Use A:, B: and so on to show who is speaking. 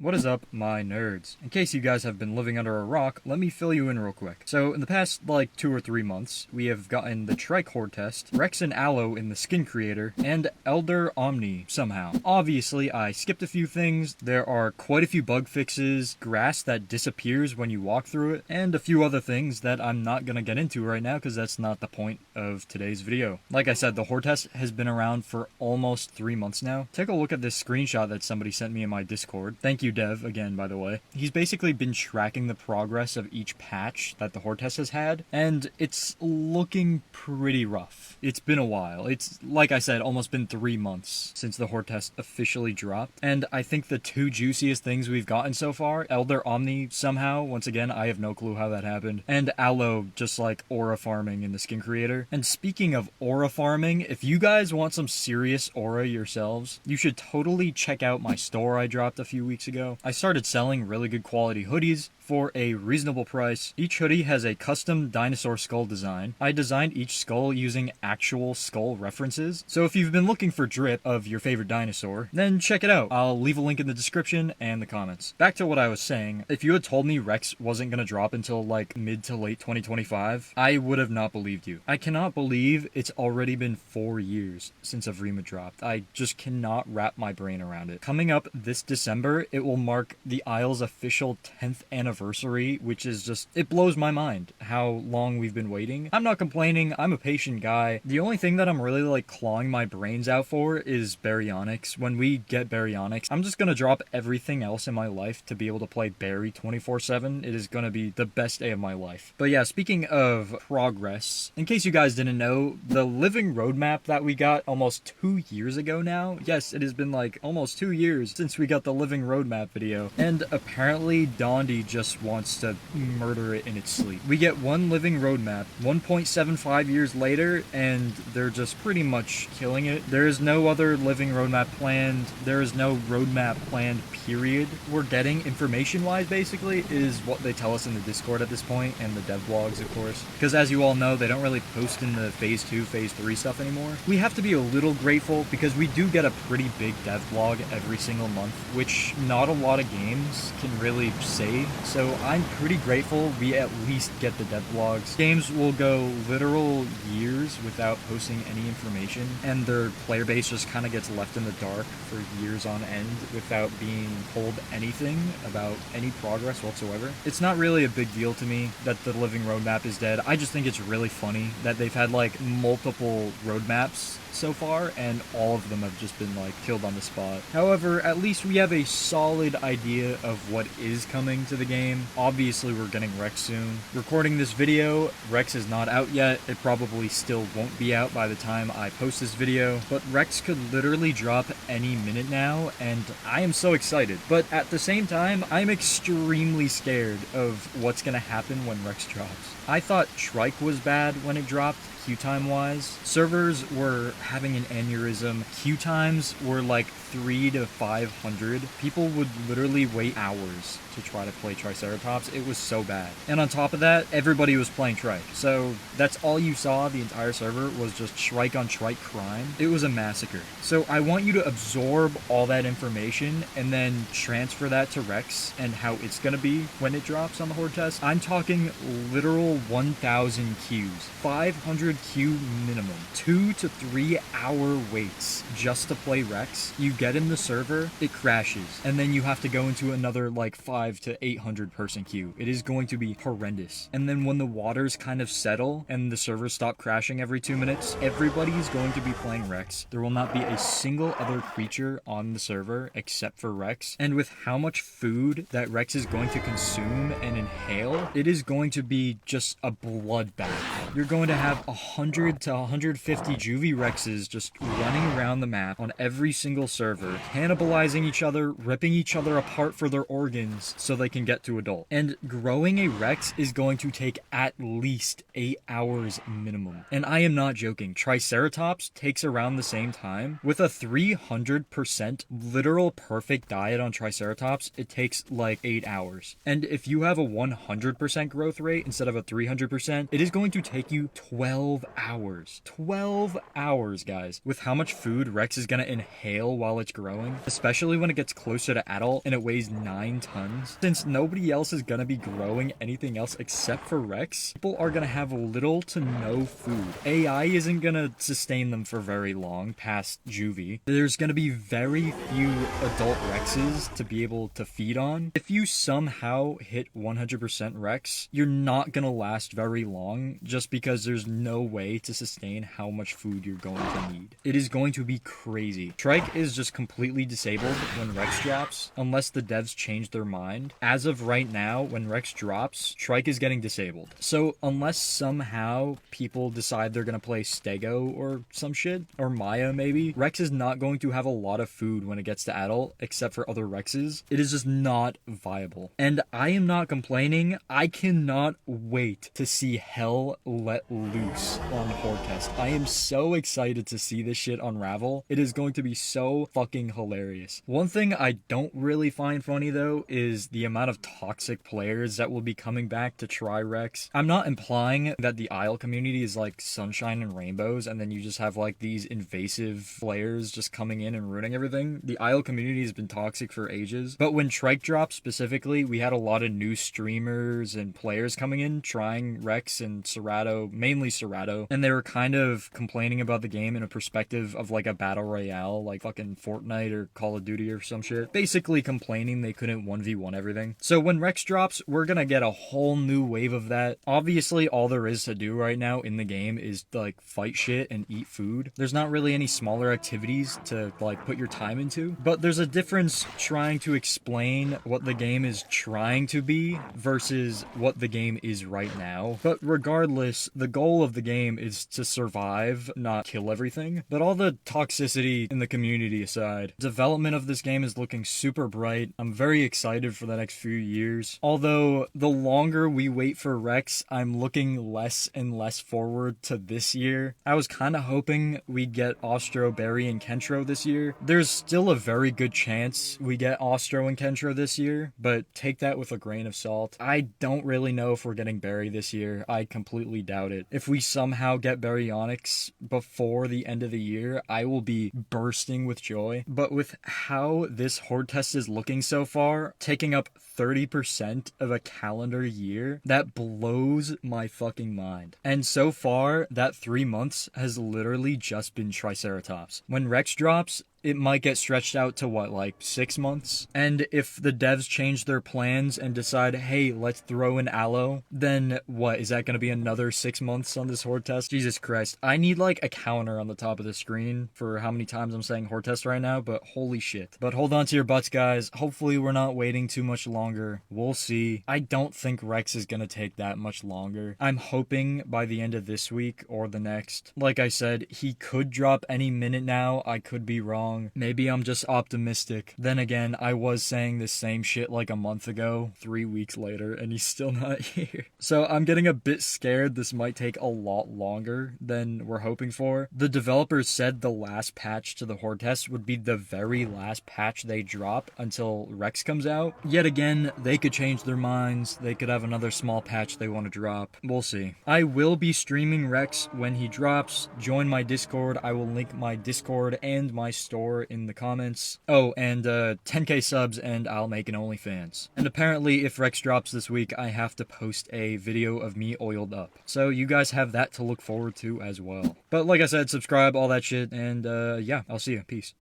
A: What is up, my nerds? In case you guys have been living under a rock, let me fill you in real quick. So, in the past, 2 or 3 months, we have gotten the Trike Hordetest, Rex and Aloe in the Skin Creator, and Elder Omni, somehow. Obviously, I skipped a few things. There are quite a few bug fixes, grass that disappears when you walk through it, and a few other things that I'm not gonna get into right now because that's not the point of today's video. Like I said, the Hordetest has been around for almost 3 months now. Take a look at this screenshot that somebody sent me in my Discord. Thank you, Dev, again, by the way. He's basically been tracking the progress of each patch that the Hordetest has had, and it's looking pretty rough. It's been a while. It's, like I said, almost been 3 months since the Hordetest officially dropped, and I think the two juiciest things we've gotten so far, Elder Omni somehow, once again, I have no clue how that happened, and Aloe just like aura farming in the Skin Creator. And speaking of aura farming, if you guys want some serious aura yourselves, you should totally check out my store I dropped a few weeks ago. I started selling really good quality hoodies for a reasonable price. Each hoodie has a custom dinosaur skull design. I designed each skull using actual skull references, so if you've been looking for drip of your favorite dinosaur, then check it out. I'll leave a link in the description and the comments. Back to what I was saying, if you had told me Rex wasn't gonna drop until mid to late 2025, I would have not believed you. I cannot believe it's already been 4 years since Evrima dropped. I just cannot wrap my brain around it. Coming up this December, it will mark the Isle's official 10th anniversary, which is just, it blows my mind how long we've been waiting. I'm not complaining, I'm a patient guy. The only thing that I'm really clawing my brains out for is baryonyx. When we get baryonyx, I'm just gonna drop everything else in my life to be able to play Barry 24/7. It is gonna be the best day of my life. But yeah, speaking of progress, in case you guys didn't know, the living roadmap that we got almost 2 years ago now, yes, it has been almost 2 years since we got the living roadmap video, and apparently Dondi just wants to murder it in its sleep. We get one living roadmap 1.75 years later, and they're just pretty much killing it. There is no other living roadmap planned. There is no roadmap planned, period. We're getting information-wise, basically, is what they tell us in the Discord at this point, and the dev blogs, of course. Because as you all know, they don't really post in the Phase 2, Phase 3 stuff anymore. We have to be a little grateful because we do get a pretty big dev blog every single month, which not a lot of games can really say. So I'm pretty grateful we at least get the dev blogs. Games will go literal years without posting any information, and their player base just kind of gets left in the dark for years on end without being told anything about any progress whatsoever. It's not really a big deal to me that the living roadmap is dead. I just think it's really funny that they've had multiple roadmaps so far, and all of them have just been killed on the spot. However, at least we have a solid idea of what is coming to the game. Obviously, we're getting Rex soon. Recording this video, Rex is not out yet. It probably still won't be out by the time I post this video, but Rex could literally drop any minute now, and I am so excited. But at the same time, I'm extremely scared of what's gonna happen when Rex drops. I thought Trike was bad when it dropped, queue time wise. Servers were having an aneurysm. Queue times were 300 to 500. People would literally wait hours to try to play Triceratops. It was so bad. And on top of that, everybody was playing Trike. So that's all you saw, the entire server, was just Trike on Trike crime. It was a massacre. So I want you to absorb all that information and then transfer that to Rex and how it's gonna be when it drops on the Hordetest. I'm talking literal 1,000 queues, 500 queue minimum, 2 to 3 hour waits just to play Rex. You get in the server, it crashes, and then you have to go into another 5 to 800 person queue. It is going to be horrendous. And then when the waters kind of settle and the servers stop crashing every 2 minutes, everybody's going to be playing Rex. There will not be a single other creature on the server except for Rex. And with how much food that Rex is going to consume and inhale, it is going to be just a bloodbath. You're going to have 100 to 150 Juvie Rexes just running around the map on every single server, cannibalizing each other, ripping each other apart for their organs so they can get to to adult. And growing a Rex is going to take at least 8 hours minimum. And I am not joking. Triceratops takes around the same time. With a 300% literal perfect diet on Triceratops, it takes like 8 hours. And if you have a 100% growth rate instead of a 300%, it is going to take you 12 hours. 12 hours, guys. With how much food Rex is going to inhale while it's growing, especially when it gets closer to adult and it weighs 9 tons. Since nobody else is going to be growing anything else except for Rex, people are going to have little to no food. AI isn't going to sustain them for very long past juvie. There's going to be very few adult Rexes to be able to feed on. If you somehow hit 100% Rex, you're not going to last very long just because there's no way to sustain how much food you're going to need. It is going to be crazy. Trike is just completely disabled when Rex drops, unless the devs change their mind. As of right now, when Rex drops, Trike is getting disabled. So unless somehow people decide they're going to play Stego or some shit, or Maya maybe, Rex is not going to have a lot of food when it gets to adult, except for other Rexes. It is just not viable. And I am not complaining. I cannot wait to see hell let loose on Hordetest. I am so excited to see this shit unravel. It is going to be so fucking hilarious. One thing I don't really find funny though is the amount of toxic players that will be coming back to try Rex. I'm not implying that the Isle community is like sunshine and rainbows and then you just have like these invasive players just coming in and ruining everything. The Isle community has been toxic for ages, but when Trike dropped specifically, we had a lot of new streamers and players coming in trying Rex and Serato, mainly Serato, and they were kind of complaining about the game in a perspective of like a battle royale, like fucking Fortnite or Call of Duty or some shit. Basically complaining they couldn't 1v1 everything. So when Rex drops, we're gonna get a whole new wave of that. Obviously, all there is to do right now in the game is like fight shit and eat food. There's not really any smaller activities to like put your time into, but there's a difference trying to explain what the game is trying to be versus what the game is right now. But regardless, the goal of the game is to survive, not kill everything. But all the toxicity in the community aside, development of this game is looking super bright. I'm very excited for the next few years. Although the longer we wait for Rex, I'm looking less and less forward to this year. I was kind of hoping we'd get Ostro, Berry, and Kentro this year. There's still a very good chance we get Ostro and Kentro this year, but take that with a grain of salt. I don't really know if we're getting Berry this year. I completely doubt it. If we somehow get Baryonyx before the end of the year, I will be bursting with joy. But with how this Hordetest is looking so far, taking up 30% of a calendar year, that blows my fucking mind. And so far, that 3 months has literally just been Triceratops. When Rex drops, it might get stretched out to what, like 6 months? And if the devs change their plans and decide, hey, let's throw in Aloe, then what, is that going to be another 6 months on this Hordetest? Jesus Christ. I need like a counter on the top of the screen for how many times I'm saying Hordetest right now, but holy shit. But hold on to your butts, guys. Hopefully we're not waiting too much longer. We'll see. I don't think Rex is going to take that much longer. I'm hoping by the end of this week or the next. Like I said, he could drop any minute now. I could be wrong. Maybe I'm just optimistic. Then again, I was saying the same shit like a month ago, 3 weeks later, and he's still not here. So I'm getting a bit scared this might take a lot longer than we're hoping for. The developers said the last patch to the Hordetest would be the very last patch they drop until Rex comes out. Yet again, they could change their minds. They could have another small patch they want to drop. We'll see. I will be streaming Rex when he drops. Join my Discord. I will link my Discord and my store in the comments. Oh, and 10k subs and I'll make an OnlyFans. And apparently if Rex drops this week, I have to post a video of me oiled up. So you guys have that to look forward to as well. But like I said, subscribe, all that shit, and yeah, I'll see you. Peace.